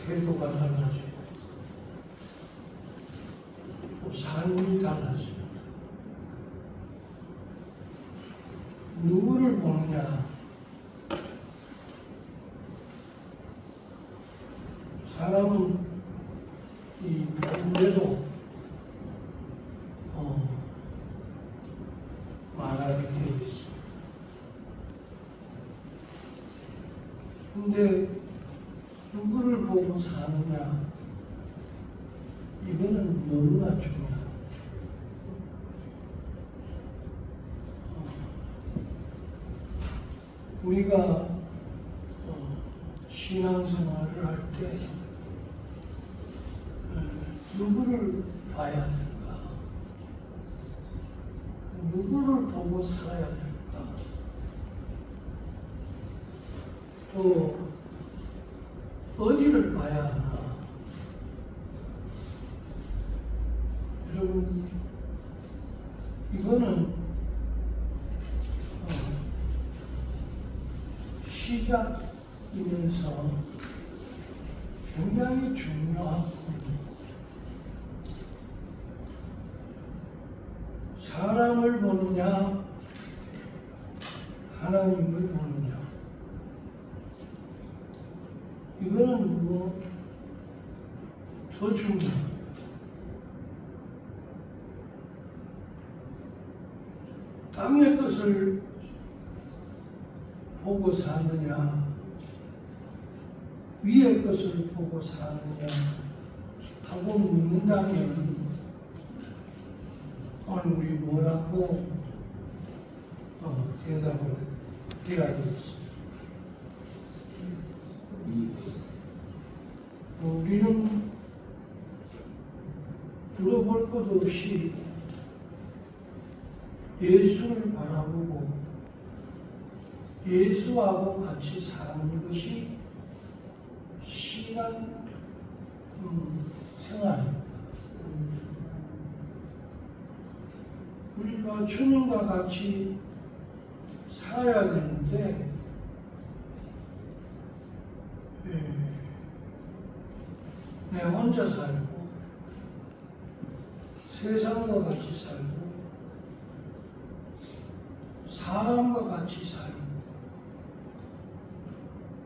태도가 달라지고 또 삶이 달라지고 누구를 보느냐? 사람은 이 누구에도 말하게 되어 있습니다. 근데 누구를 보고 사느냐? 이거는 너무나 중요합니다. 우리가 신앙생활을 할 때 누구를 봐야 될까? 누구를 보고 살아야 될까? 또 어디를 봐야 하나? 여러분, 이거는 시작이면서 굉장히 중요하고 사람을 보느냐 하나님을 보느냐 이거는 뭐 더 중요합니다. 땅의 것을 보고 사느냐 위의 것을 보고 사느냐 하고 묻는다면 오늘 우리 뭐라고 대답을 해야 되겠습니다. 우리는 물어볼 것 없이 예수를 바라보고 예수하고 같이 사는 것이 신앙 생활입니다. 우리가 주님과 같이 살아야 되는데 내 혼자 살고 세상과 같이 살고 사람과 같이 살고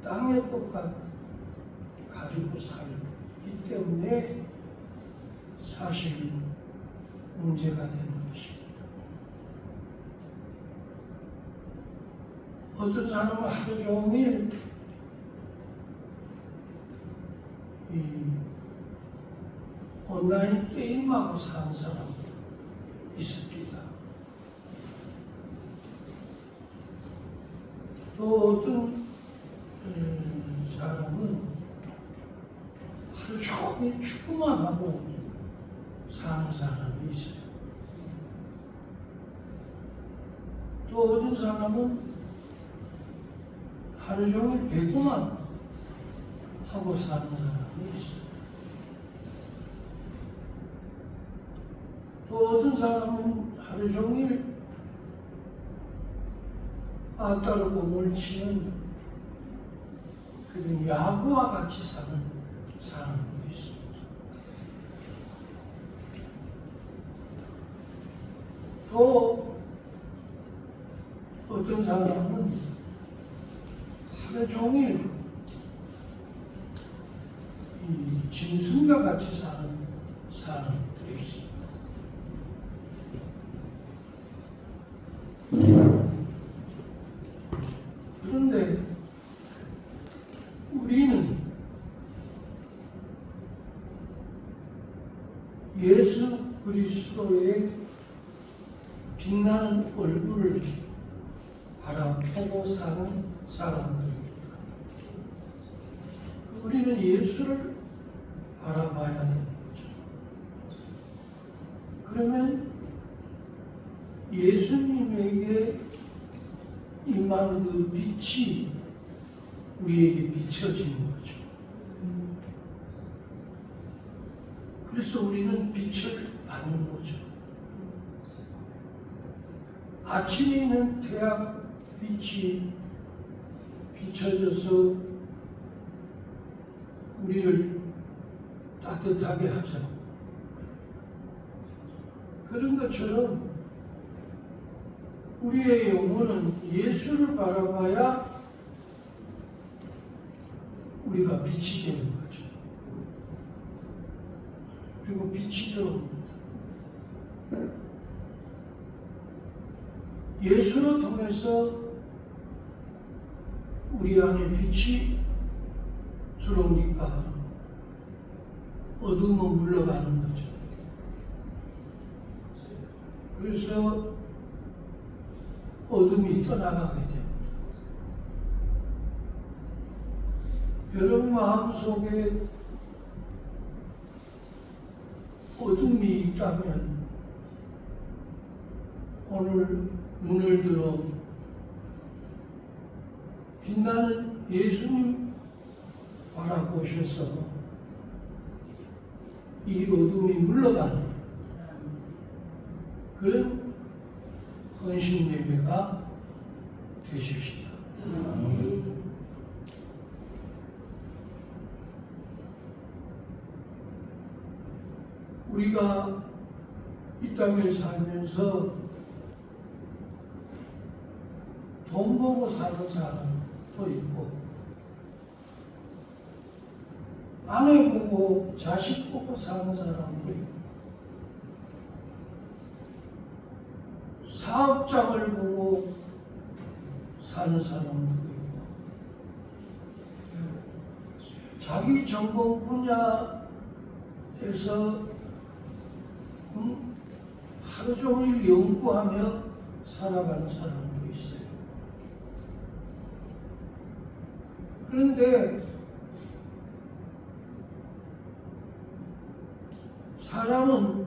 땅의 것과 가지고 살기 때문에 사실 문제가 되는 것입니다. 어떤 사람은 하루 종일 온라인 게임하고 사는 사람 있습니다. 또 어떤 사람은 하루 종일 축구만 하고 사는 사람이 있어요. 또 어떤 사람은 하루 종일 배구만 하고 사는 사람이 있어요. 또 어떤 사람은 하루 종일 아따르고 몰치는 그런 야구와 같이 사는 사람도 있습니다. 또 어떤 사람은 하루 종일 이 짐승과 같이 사는 사람들이 있습니다. 그런데 우리는 예수 그리스도의 빛나는 얼굴을 바라보고 사는 사람들입니다. 우리는 예수를 바라봐야 되는 거죠. 그러면 예수님에게 임한 그 빛이 우리에게 비춰지는 거죠. 그래서 우리는 빛을 받는 거죠. 아침에 있는 태양 빛이 비춰져서 우리를 따뜻하게 하죠. 그런 것처럼 우리의 영혼은 예수를 바라봐야 우리가 빛이 되는 거죠. 그리고 빛이 들어옵니다. 예수를 통해서 우리 안에 빛이 들어오니까 어둠은 물러가는 거죠. 그래서 어둠이 떠나가게 됩니다. 여러분 마음속에 어둠이 있다면 오늘 눈을 들어 빛나는 예수님 바라보셔서 이 어둠이 물러가는 그런 헌신 예배가 되십시다. 우리가 이 땅에 살면서 돈 보고 사는 사람도 있고 아내 보고 자식 보고 사는 사람도 있고 사업장을 보고 사는 사람도 있고 자기 전공 분야에서 하루 종일 연구하며 살아가는 사람도 있어요. 그런데 사람은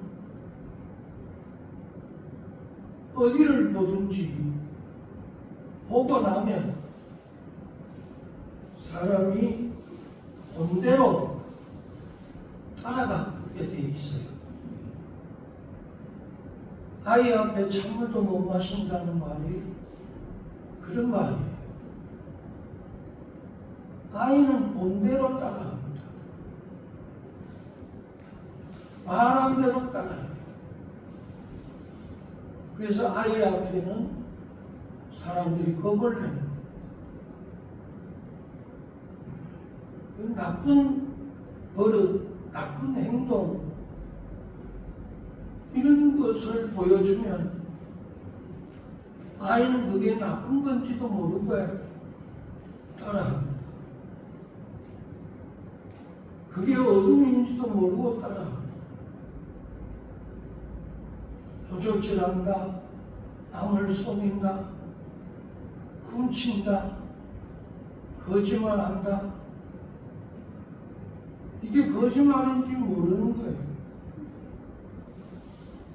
어디를 보든지 보고 나면 사람이 본대로 따라가게 돼 있어요. 아이 앞에 찬물도 못 마신다는 말이 그런 말이에요. 아이는 본대로 따라갑니다. 말한 대로 따라해요. 그래서 아이 앞에는 사람들이 겁을 내는 거예요. 나쁜 버릇, 나쁜 행동 이런 것을 보여주면 아이는 그게 나쁜 건지도 모르고 따라합니다. 그게 어둠인지도 모르고 따라합니다. 도적질한다, 남을 속인다, 훔친다, 거짓말한다. 이게 거짓말인지 모르는 거예요.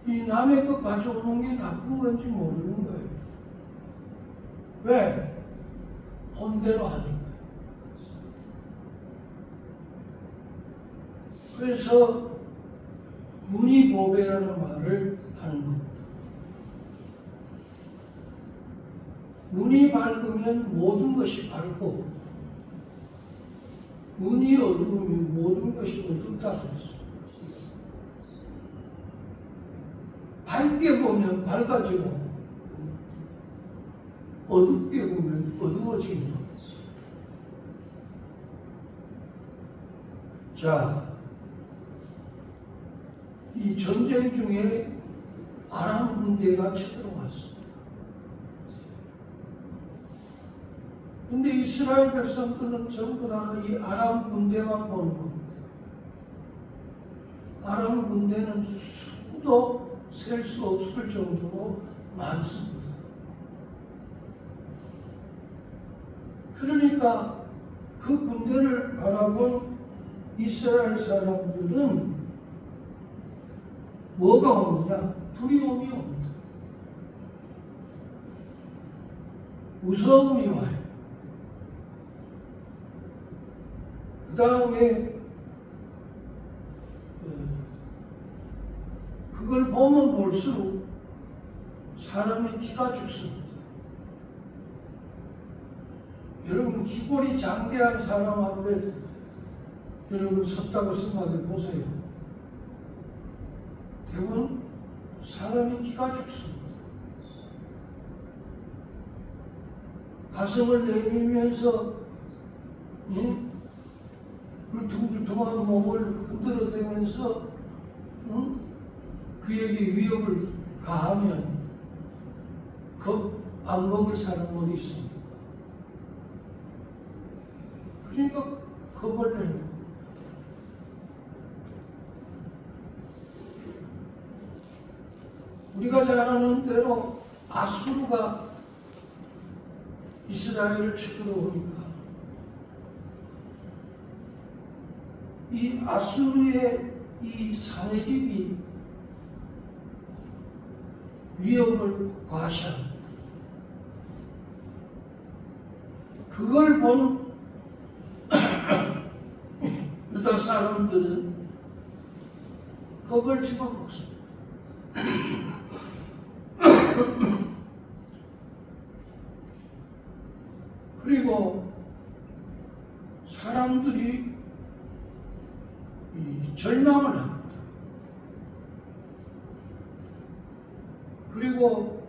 이 남의 것 가져오는 게 나쁜 건지 모르는 거예요. 왜? 본대로 하니까. 그래서 문이보배라는 말을 하는 겁니다. 문이 밝으면 모든 것이 밝고 문이 어두우면 모든 것이 어둡다고 했어요. 밝게 보면 밝아지고 어둡게 보면 어두워지는 거죠. 자, 이 전쟁 중에 아람 군대가 쳐들어왔습니다. 근데 이스라엘 백성들은 전부 다 이 아람 군대만 보는 겁니다. 아람 군대는 수도 셀 수 없을 정도로 많습니다. 그러니까 그 군대를 바라본 이스라엘 사람들은 뭐가 오느냐? 두려움이 옵니다. 무서움이 와요. 그 다음에 그걸 보면 볼수록 사람의 기가 죽습니다. 여러분 기골이 장대한 사람 앞에 여러분 섰다고 생각해 보세요. 대부분 사람이 기가 죽습니다. 가슴을 내밀면서 울퉁불퉁한 몸을 흔들어대면서 그에게 위협을 가하면 겁 안 먹을 사람은 있습니다. 그러니까 겁을 내는 거예요. 우리가 잘 아는 대로 아수르가 이스라엘을 치러 오니까 이 아수르의 이 사내립이 위협을 과시합니다. 그걸 본 유다 사람들은 겁을 집어먹습니다. 그리고 사람들이 절망을 합니다. 그리고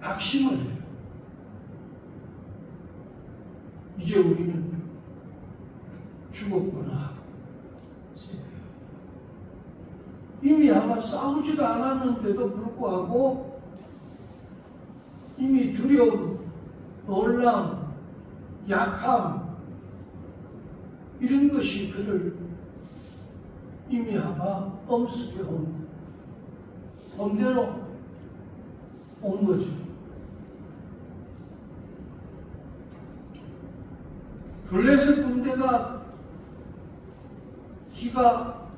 낙심을 해요. 이제 우리는 죽었구나. 이미 아마 싸우지도 않았는데도 불구하고 이미 두려움, 놀람, 약함 이런 것이 그를 이미 아마 엄습해 온 본대로 온 거죠. 블레셋 군대가 기가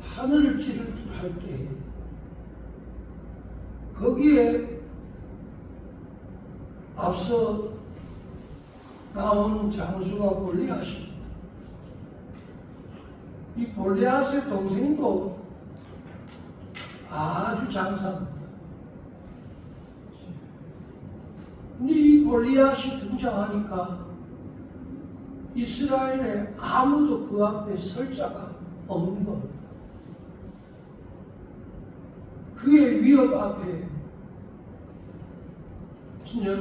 하늘을 찌를 때 거기에 앞서 나온 장수가 골리앗입니다. 이 골리앗의 동생도 아주 장사입니다. 근데 이 골리앗이 등장하니까 이스라엘에 아무도 그 앞에 설 자가 없는 겁니다. 그의 위협 앞에 진짜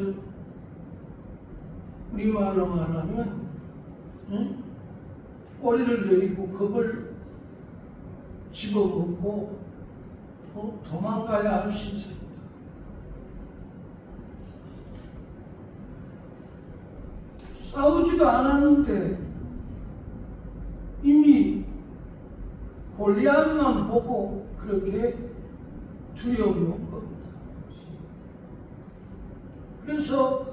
우리 말로 말하면 꼬리를 내리고 겁을 집어먹고 도망가야 할 신세입니다. 싸우지도 않았는데 이미 골리앗만 보고 그렇게 두려움이 온 겁니다. 그래서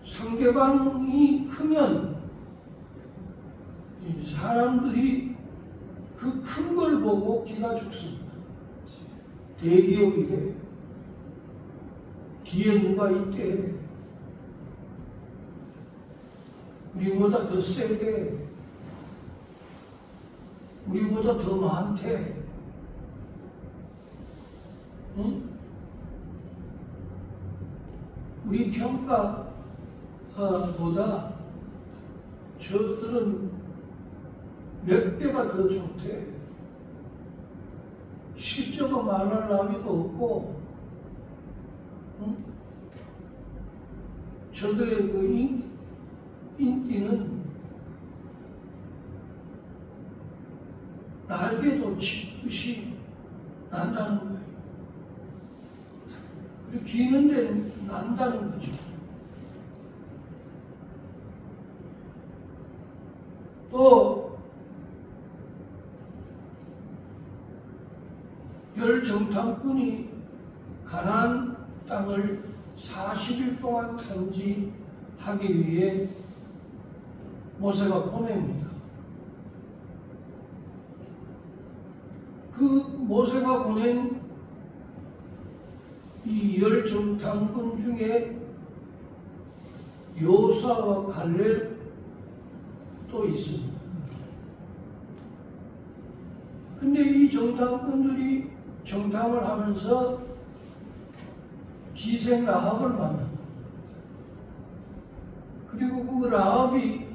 상대방이 크면 사람들이 그 큰 걸 보고 기가 죽습니다. 대기업이래. 뒤에 누가 있대. 우리보다 더 세게. 우리보다 더 많대. 응? 우리 평가보다 저들은 몇 배가 더 좋대. 실적은 말할 나위도 없고, 응? 저들의 그 인기는 날개도 치듯이 난다는 거예요. 그리고 기는 데는 난다는 거죠. 또 열 정탐꾼이 가나안 땅을 40일 동안 탐지하기 위해 모세가 보냅니다. 그 모세가 보낸 이 열 정탐꾼 중에 여호수아와 갈렙도 있습니다. 근데 이 정탐꾼들이 정탐을 하면서 기생 라합을 만납니다. 그리고 그 라합이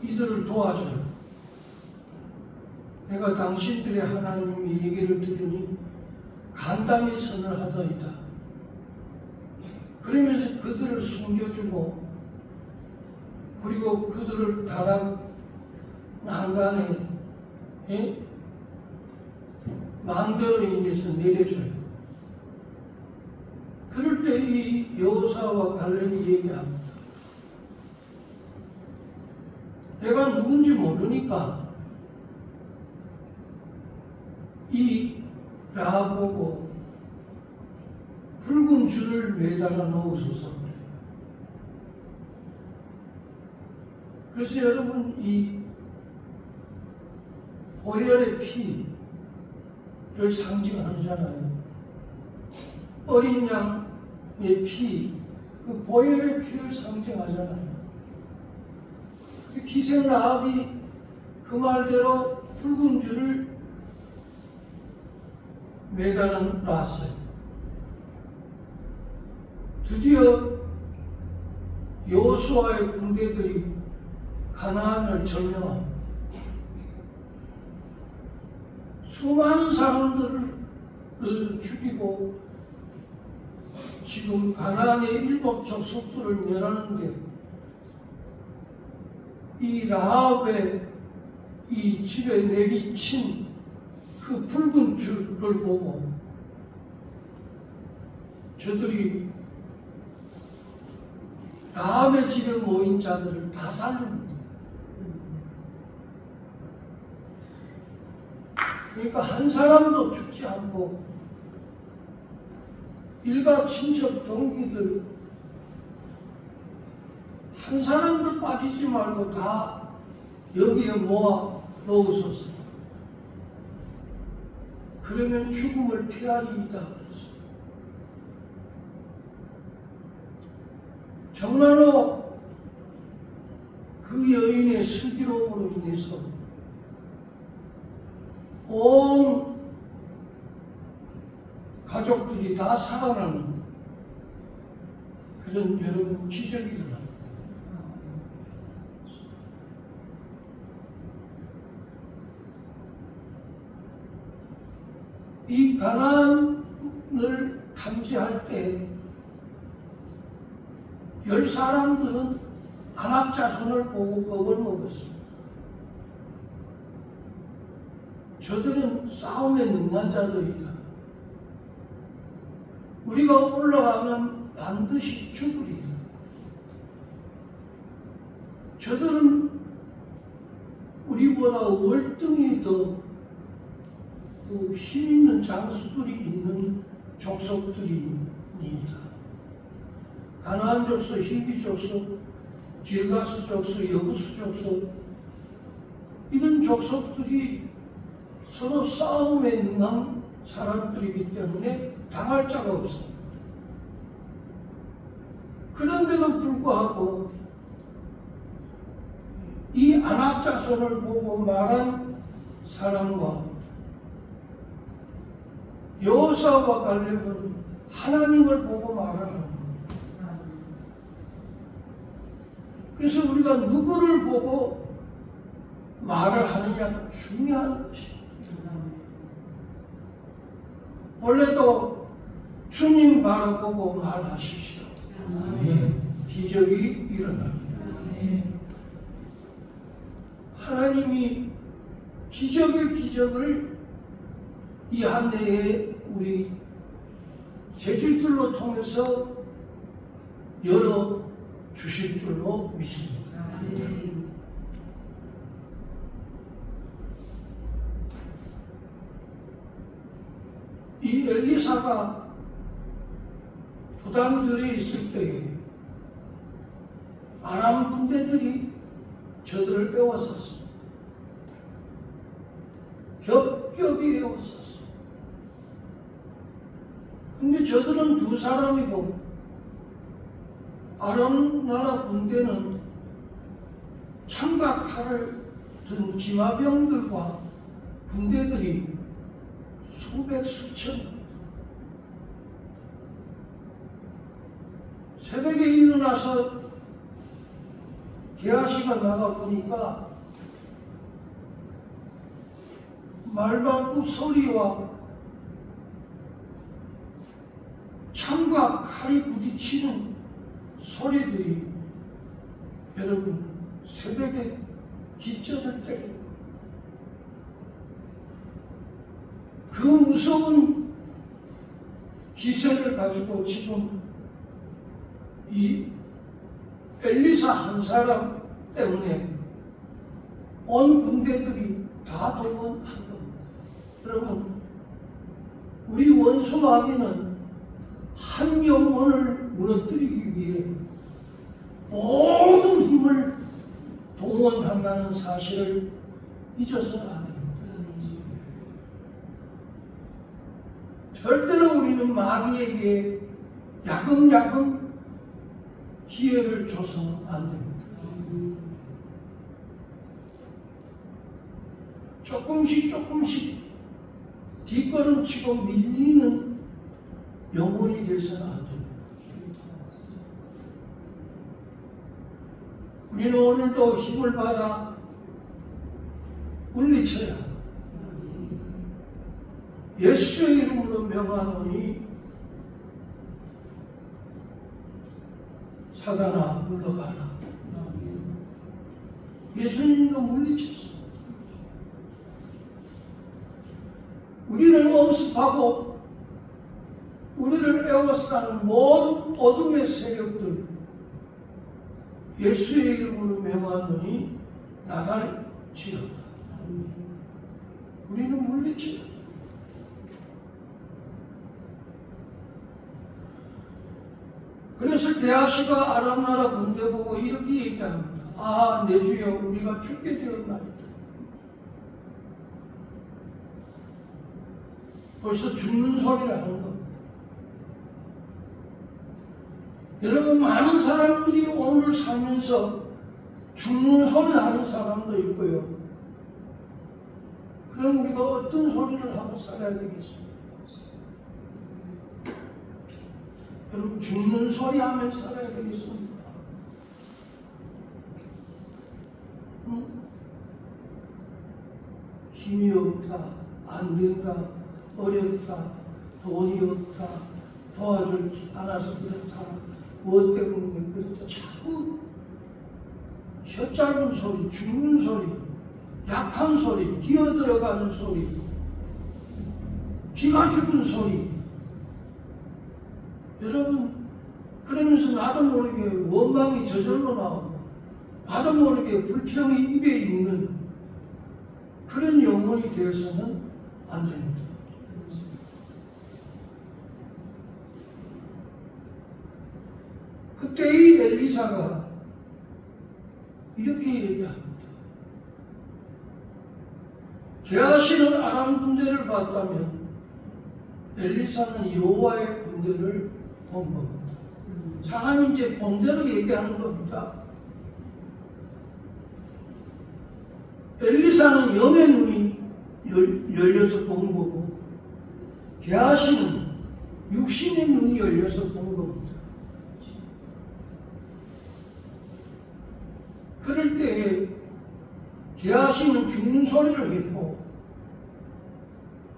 이들을 도와줘요. 내가 당신들의 하나님 이 얘기를 들으니 간담이 선을 하더이다. 그러면서 그들을 숨겨주고, 그리고 그들을 다락 난간에 마음대로 인해서 내려줘요. 그럴 때 이 여호수아와 갈렙이 얘기합니다. 내가 누군지 모르니까 이 라합 보고 붉은 줄을 매달아 놓으소서. 그래서 여러분, 이 보혈의 피를 상징하잖아요. 어린 양의 피, 그 보혈의 피를 상징하잖아요. 기생 라합이 그 말대로 붉은 줄을 매달아 놨어요. 드디어 여호수아의 군대들이 가나안을 점령합니다. 수많은 사람들을 죽이고 지금 가나안의 일곱 족속들을 멸하는데, 이 라합의 이 집에 내비친 그 붉은 줄을 보고 저들이 라합의 집에 모인 자들을 다 살립니다. 그러니까 한 사람도 죽지 않고 일가 친척 동기들 한 사람도 빠지지 말고 다 여기에 모아 놓으소서. 그러면 죽음을 피하리이다 그랬어요. 정말로 그 여인의 슬기로움으로 인해서 온 가족들이 다 살아나는 그런 여러분 기적이 일어납니다. 이 가나안을 탐지할 때 10사람들은 아낙 자손을 보고 겁을 먹었습니다. 저들은 싸움에 능한 자들이다. 우리가 올라가면 반드시 죽으리다. 저들은 우리보다 월등히 더 힘 있는 장수들이 있는 족속들입니다. 가나안 족속, 히비 족속, 길가스 족속, 여부스 족속, 이런 족속들이 서로 싸움에 능한 사람들이기 때문에 당할 자가 없습니다. 그런데도 불구하고 이 아낙 자손을 보고 말한 사람과 여호수아와 갈렙은 하나님을 보고 말을 합니다. 그래서 우리가 누구를 보고 말을 하느냐가 중요한 것입니다. 원래도 주님 바라보고 말하십시오. 기적이 일어납니다. 하나님이 기적의 기적을 이 한 해에 우리 제주들로 통해서 열어 주실 줄로 믿습니다. 이 엘리사가 도단들에 있을 때에 아람 군대들이 저들을 에워쌌습니다. 겹겹이 에워쌌습니다. 근데 저들은 두 사람이고 아람 나라 군대는 창각칼을 든 기마병들과 군대들이 수백 수천. 새벽에 일어나서 게하시가 나가 보니까 말발굽 소리와 창과 칼이 부딪히는 소리들이 여러분 새벽에 기절을 때리고 그 무서운 기세를 가지고 지금 이 엘리사 한 사람 때문에 온 군대들이 다 동원한 겁니다. 여러분, 우리 원수 마귀는 한 영혼을 무너뜨리기 위해 모든 힘을 동원한다는 사실을 잊어서는 안 됩니다. 절대로 우리는 마귀에게 야금야금 기회를 줘서는 안 됩니다. 조금씩 뒷걸음치고 밀리는 영혼이 되서는 안 됩니다. 우리는 오늘도 힘을 받아 물리쳐야 합니다. 예수의 이름으로 명하노니 사단아 물러가라. 예수님도 물리쳤습니다. 우리를 엄습하고 우리를 에워싸는 모든 어둠의 세력들 예수의 이름으로 명하노니 나갈지어다. 우리는 물리쳐야 합니다. 그래서 게하시가 아람 나라 군대 보고 이렇게 얘기합니다. 아, 내 주여, 우리가 죽게 되었나이다. 벌써 죽는 소리를 하는 겁니다. 여러분, 많은 사람들이 오늘 살면서 죽는 소리를 하는 사람도 있고요. 그럼 우리가 어떤 소리를 하고 살아야 되겠습니까? 여러분, 죽는 소리 하며 살아야 되겠습니까? 힘이 없다, 안 된다, 어렵다, 돈이 없다, 도와주지 않아서 그렇다, 무엇 때문에 그렇다, 자꾸 혀 짧은 소리, 죽는 소리, 약한 소리, 기어 들어가는 소리, 기가 죽은 소리. 여러분, 그러면서 나도 모르게 원망이 저절로 나오고 나도 모르게 불평이 입에 있는 그런 영혼이 되어서는 안 됩니다. 그때 이 엘리사가 이렇게 얘기합니다. 게하시는 아람 군대를 봤다면 엘리사는 여호와의 군대를 본 겁니다. 사람이 이제 본대로 얘기하는 겁니다. 엘리사는 영의 눈이 열려서 본 거고 게하시는 육신의 눈이 열려서 본 겁니다. 그럴 때에 게하시는 죽는 소리를 했고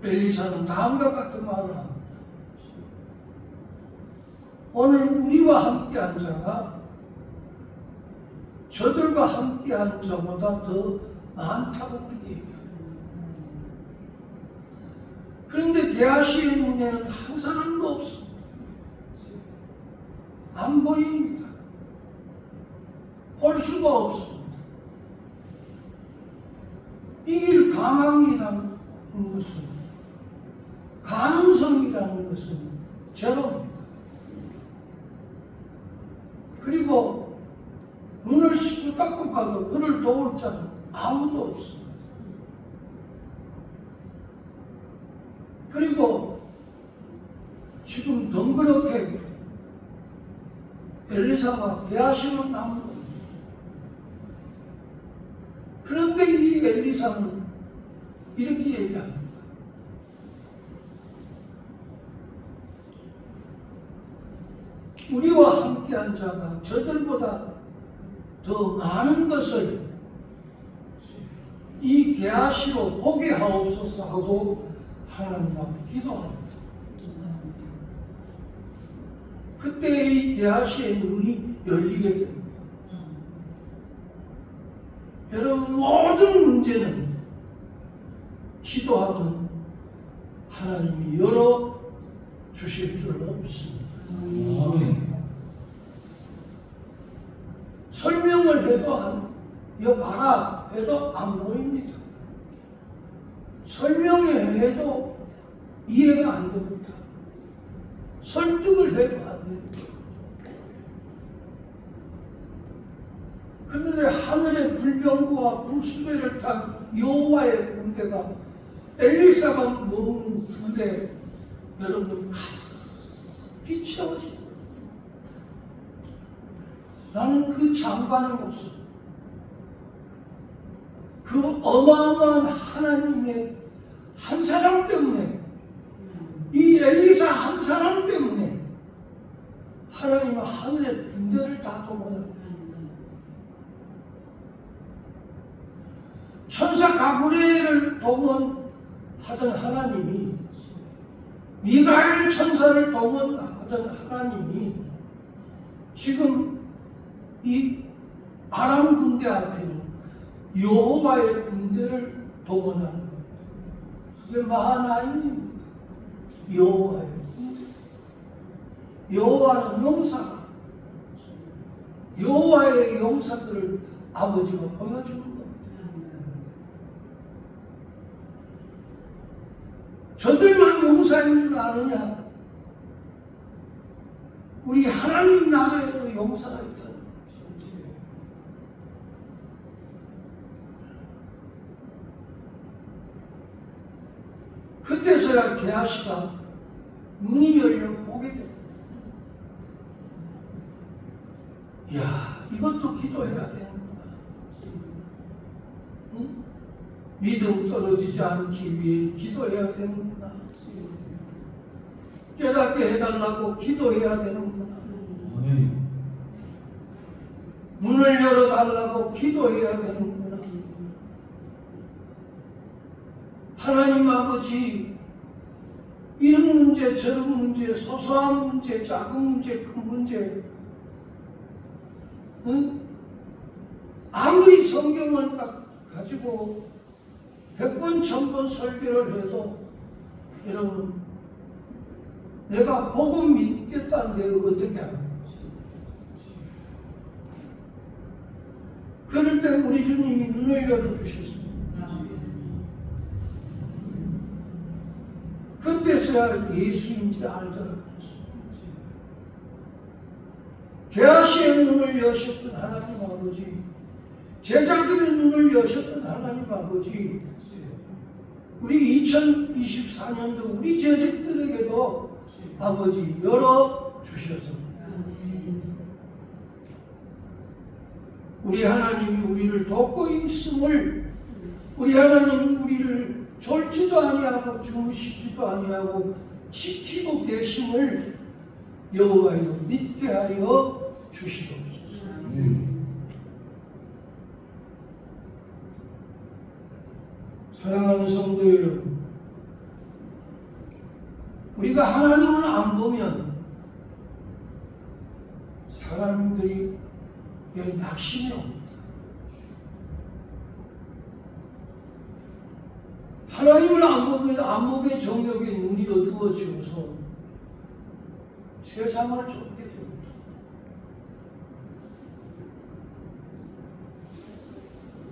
엘리사는 다음과 같은 말을 합니다. 오늘 우리와 함께한 자가 저들과 함께한 자보다 더 많다고 그렇게 얘기합니다. 그런데 게하시의 눈에는 한 사람도 없습니다. 안 보입니다. 볼 수가 없습니다. 이길 가망이라는 것은, 가능성이라는 것은 제로입니다. 그리고 눈을 씻고 닦고 가도 그를 도울 자는 아무도 없습니다. 그리고 지금 덩그렇게 엘리사가 게하시는 남은 겁니다. 그런데 이 엘리사는 이렇게 얘기합니다. 우리와 함께한 자가 저들보다 더 많은 것을 이 계하시로 보게 하옵소서 하고 하나님 앞에 기도합니다. 그때 이 계하시의 눈이 열리게 됩니다. 여러분, 모든 문제는 기도하면 하나님이 열어 주실 줄 없습니다. 설명을 해도 여봐라 해도 안 보입니다. 설명해도 이해가 안 됩니다. 설득을 해도 안 됩니다. 그런데 하늘의 불병거와 불수배를 탄 여호와의 군대가 엘리사가 먹는 군대 여러분 가득히 채워집니다. 나는 그 장관의 모습, 그 어마어마한 하나님의 한 사람 때문에, 이 엘리사 한 사람 때문에 하나님은 하늘의 군대를 다 동원합니다. 천사 가브리엘을 동원하던 하나님이, 미가엘 천사를 동원하던 하나님이 지금 이 아람 군대 앞에는 여호와의 군대를 동원하는 겁니다. 그게 마하나임입니다. 여호와의 군대. 여호와는 용사가, 여호와의 용사들을 아버지가 보여주는 겁니다. 저들만 용사인 줄 아느냐? 우리 하나님 나라에도 용사가 있다는 거예요. 그때서야 게하시가 눈이 열려 보게 됩니다. 이야, 이것도 기도해야 되는구나. 응? 믿음 떨어지지 않기 위해 기도해야 되는구나. 깨닫게 해달라고 기도해야 되는구나. 문을 열어달라고 기도해야 되는구나. 하나님 아버지, 이런 문제 저런 문제, 소소한 문제, 작은 문제, 큰 문제, 응? 아무리 성경을 가지고 100번, 1000번 설교를 해도 여러분, 내가 복음 믿겠다는데 어떻게 합니까? 그럴 때 우리 주님이 눈을 열어주셨습니다. 그때서야 예수인지 알더라고요. 게하시의 눈을 여셨던 하나님 아버지, 제자들의 눈을 여셨던 하나님 아버지, 우리 2024년도 우리 제자들에게도 아버지 열어주셔서 우리 하나님이 우리를 돕고 있음을, 우리 하나님이 우리를 졸지도 아니하고 주무시지도 아니하고 지키고 계심을 여호와여 믿게 하여 주시옵소서. 사랑하는 성도 여러분, 우리가 하나님을 안 보면 사람들이 낙심이 옵니다. 하나님을 안 보면 안목의 정욕에 눈이 어두워지면서 세상을 쫓게 됩니다.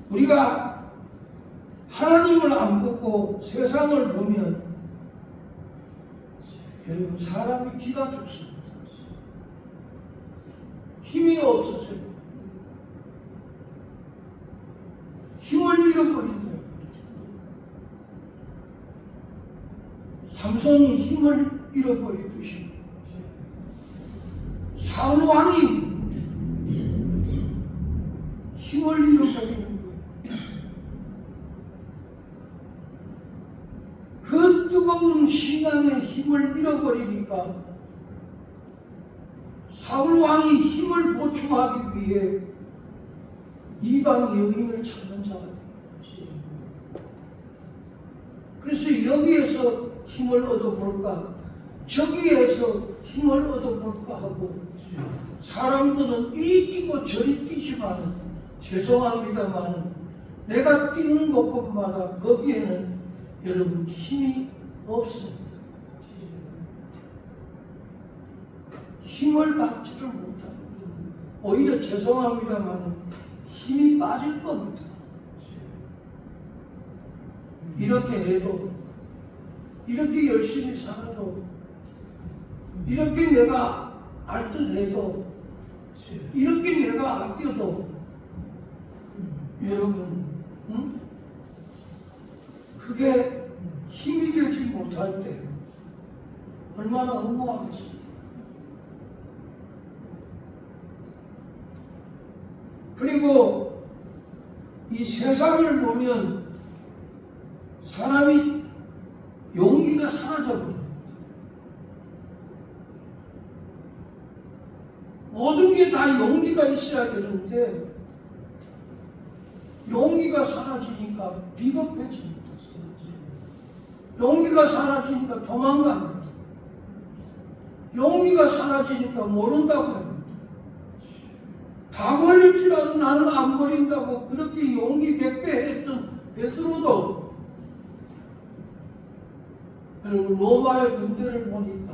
우리가 하나님을 안 보고 세상을 보면 여러분, 사람이 기가 죽습니다. 힘이 없어져요. 힘을 잃어버린대요. 삼손이 힘을 잃어버리듯이 사울왕이 힘을 잃어버리는 거예요. 그 뜨거운 신앙의 힘을 잃어버리니까 사울 왕이 힘을 보충하기 위해 이방 여인을 찾는 자가 된 것이. 그래서 여기에서 힘을 얻어볼까, 저기에서 힘을 얻어볼까 하고 사람들은 이리 뛰고 저리 뛰지만 죄송합니다만 내가 뛰는 곳곳마다 거기에는 여러분 힘이 없습니다. 힘을 받지를 못합니다. 오히려 죄송합니다만 힘이 빠질 겁니다. 이렇게 해도, 이렇게 열심히 살아도, 이렇게 내가 알뜰해도, 이렇게 내가 아껴도 여러분, 그게 힘이 되지 못할 때 얼마나 허무하겠습니까? 그리고 이 세상을 보면 사람이 용기가 사라져버립니다. 모든 게 다 용기가 있어야 되는데 용기가 사라지니까 비겁해집니다. 용기가 사라지니까 도망갑니다. 용기가 사라지니까 모른다고 합니다. 다 걸릴지라도 나는 안 걸린다고 그렇게 용기 100배 했던 베드로도 여러분 로마의 군대를 보니까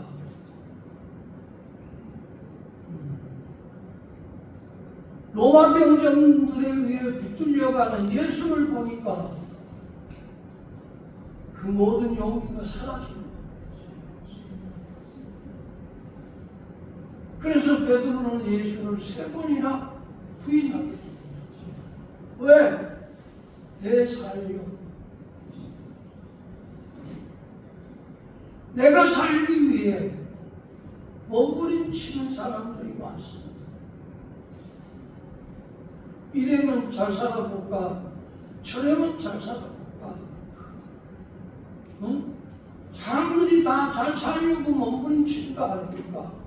로마 병정들에 의해 붙들려가는 예수를 보니까 그 모든 용기가 사라집니다. 그래서 베드로는 예수를 3번이나 부인하게 됩니다. 왜? 내 살려. 내가 살기 위해 몸부림치는 사람들이 많습니다. 이래면 잘 살아볼까? 저래면 잘 살아볼까? 응? 사람들이 다 잘 살려고 몸부림친다 할까?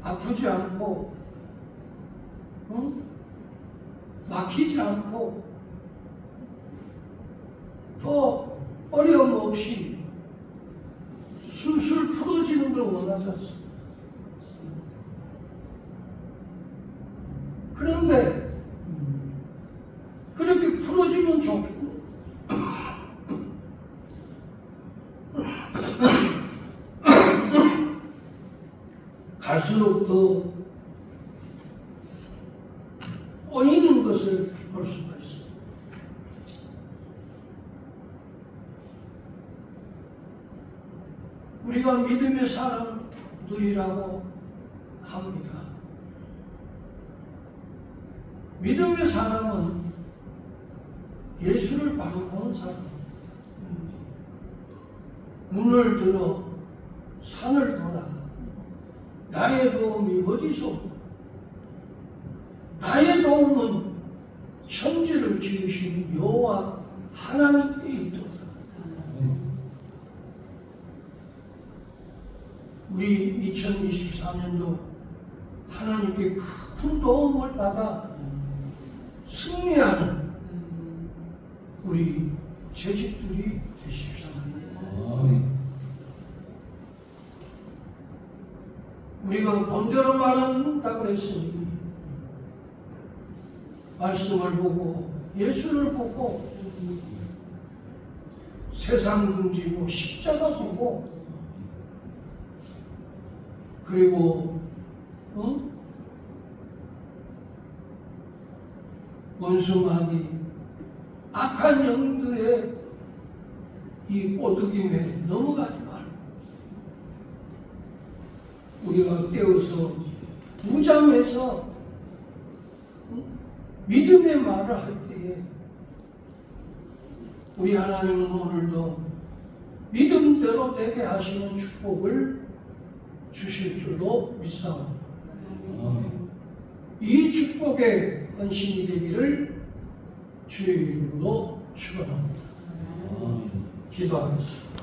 아프지 않고, 응? 막히지 않고, 또 어려움 없이 술술 풀어지는 걸 원하지 않습니다. 그런데 그렇게 풀어지면 좋겠고 갈수록 더 꼬이는 것을 볼 수가 있습니다. 우리가 믿음의 사람들이라고 합니다. 믿음의 사람은 예수를 바라보는 사람. 눈을 들어 산을 보라. 나의 도움이 어디서? 나의 도움은 천지를 지으신 여호와 하나님께 있도다. 우리 2024년도 하나님께 큰 도움을 받아 승리하는 우리 재직들이 되십시오. 우리가 본대로 말한다고 했으니 말씀을 보고 예수를 보고 세상 등지고 십자가 보고 그리고 원수마귀 악한 영들의 이 꼬드김에 넘어가지 말고 우리가 깨어서 무장해서 믿음의 말을 할 때에 우리 하나님은 오늘도 믿음대로 되게 하시는 축복을 주실 줄로 믿사옵니다. 이 축복의 헌신이 되기를 주의 이름으로 축원합니다. 기도하겠습니다.